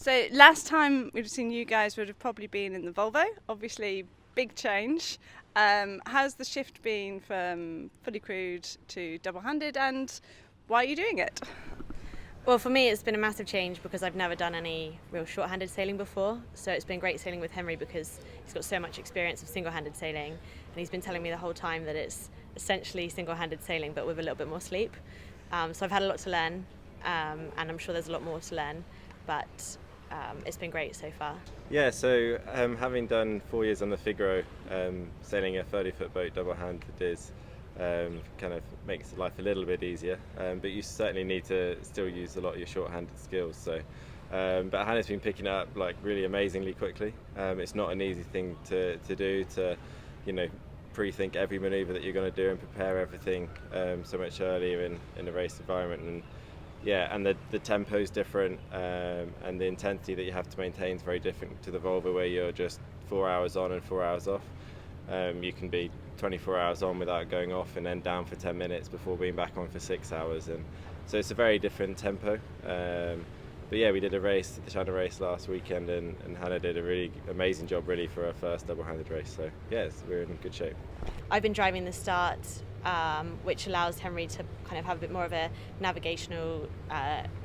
So last time we'd have seen you guys would have probably been in the Volvo. Obviously, big change. How's the shift been from fully crewed to double-handed, and why are you doing it? Well, for me, it's been a massive change because I've never done any real short-handed sailing before. So it's been great sailing with Henry because he's got so much experience of single-handed sailing, and he's been telling me the whole time that it's essentially single-handed sailing but with a little bit more sleep. So I've had a lot to learn, and I'm sure there's a lot more to learn, but it's been great so far. Yeah, so having done 4 years on the Figaro, sailing a 30-foot boat double-handed is kind of makes life a little bit easier, but you certainly need to still use a lot of your short-handed skills. So, but Hannah's been picking it up like really amazingly quickly. It's not an easy thing to do, to pre-think every manoeuvre that you're going to do and prepare everything so much earlier in a race environment. And yeah, and the tempo is different, and the intensity that you have to maintain is very different to the Volvo, where you're just 4 hours on and 4 hours off. You can be 24 hours on without going off and then down for 10 minutes before being back on for 6 hours, and so it's a very different tempo. But yeah, we did the China race last weekend, and Hannah did a really amazing job really for her first double-handed race. So yeah, we're in good shape. I've been driving the start, which allows Henry to kind of have a bit more of a navigational,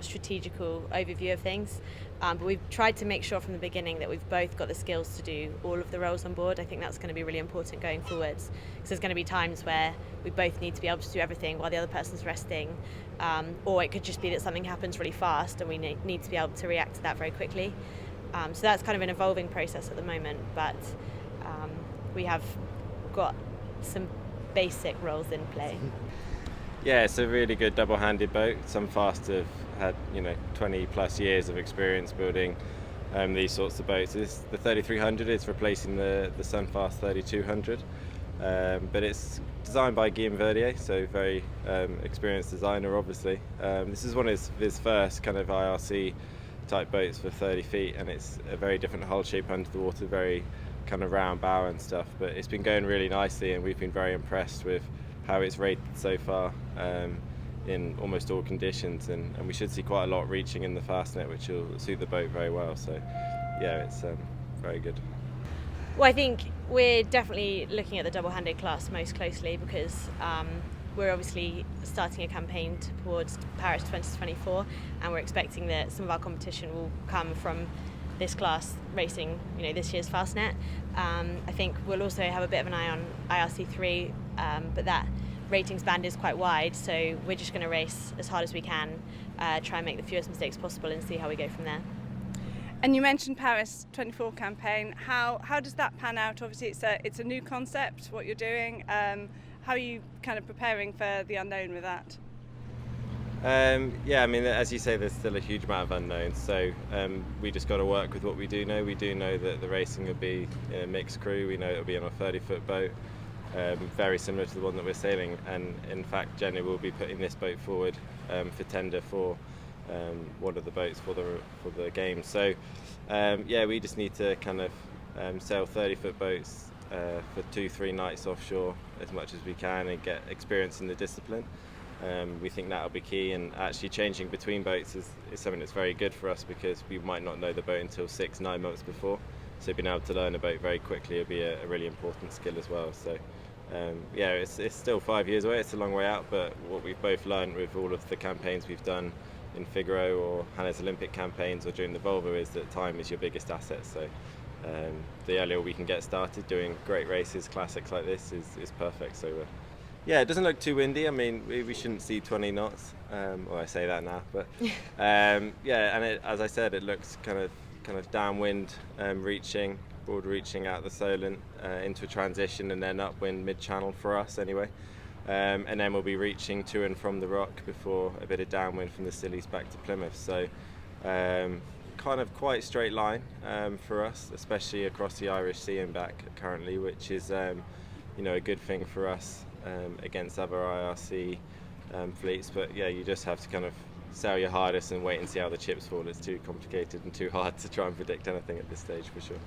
strategical overview of things. But we've tried to make sure from the beginning that we've both got the skills to do all of the roles on board. I think that's going to be really important going forwards, because there's going to be times where we both need to be able to do everything while the other person's resting, or it could just be that something happens really fast and we need to be able to react to that very quickly. So that's kind of an evolving process at the moment, but we have got some basic roles in play. Yeah, it's a really good double-handed boat. Sunfast have had 20 plus years of experience building these sorts of boats. The 3300 is replacing the Sunfast 3200, but it's designed by Guillaume Verdier, so very experienced designer obviously. This is one of his first kind of IRC type boats for 30 feet, and it's a very different hull shape under the water, very kind of round bow and stuff, but it's been going really nicely, and we've been very impressed with how it's rated so far in almost all conditions, and we should see quite a lot reaching in the fastnet, which will suit the boat very well. So yeah, it's very good. Well, I think we're definitely looking at the double-handed class most closely because we're obviously starting a campaign towards Paris 2024, and we're expecting that some of our competition will come from this class racing, this year's Fastnet. I think we'll also have a bit of an eye on IRC3, but that ratings band is quite wide, so we're just going to race as hard as we can, try and make the fewest mistakes possible and see how we go from there. And you mentioned Paris 24 campaign. How does that pan out? Obviously, it's a new concept, what you're doing. How are you kind of preparing for the unknown with that? Yeah, I mean, as you say, there's still a huge amount of unknowns, so we just got to work with what we do know. We do know that the racing will be in a mixed crew. We know it'll be on a 30-foot boat, very similar to the one that we're sailing, and in fact Jenny will be putting this boat forward for tender for one of the boats for the game. So yeah, we just need to kind of sail 30-foot boats for 2-3 nights offshore as much as we can and get experience in the discipline. We think that'll be key, and actually changing between boats is something that's very good for us, because we might not know the boat until 6-9 months before, so being able to learn a boat very quickly will be a really important skill as well. So yeah, it's still 5 years away, it's a long way out, but what we've both learned with all of the campaigns we've done in Figaro or Hannah's Olympic campaigns or during the Volvo is that time is your biggest asset. So the earlier we can get started doing great races, classics like this is perfect. So yeah, it doesn't look too windy. I mean, we shouldn't see 20 knots. Well, I say that now, but yeah, and as I said, it looks kind of downwind, broad reaching out the Solent into a transition, and then upwind mid-channel for us anyway. And then we'll be reaching to and from the Rock before a bit of downwind from the Scillies back to Plymouth. So kind of quite straight line for us, especially across the Irish Sea and back currently, which is a good thing for us against other IRC fleets. But yeah, you just have to kind of sail your hardest and wait and see how the chips fall. It's too complicated and too hard to try and predict anything at this stage, for sure.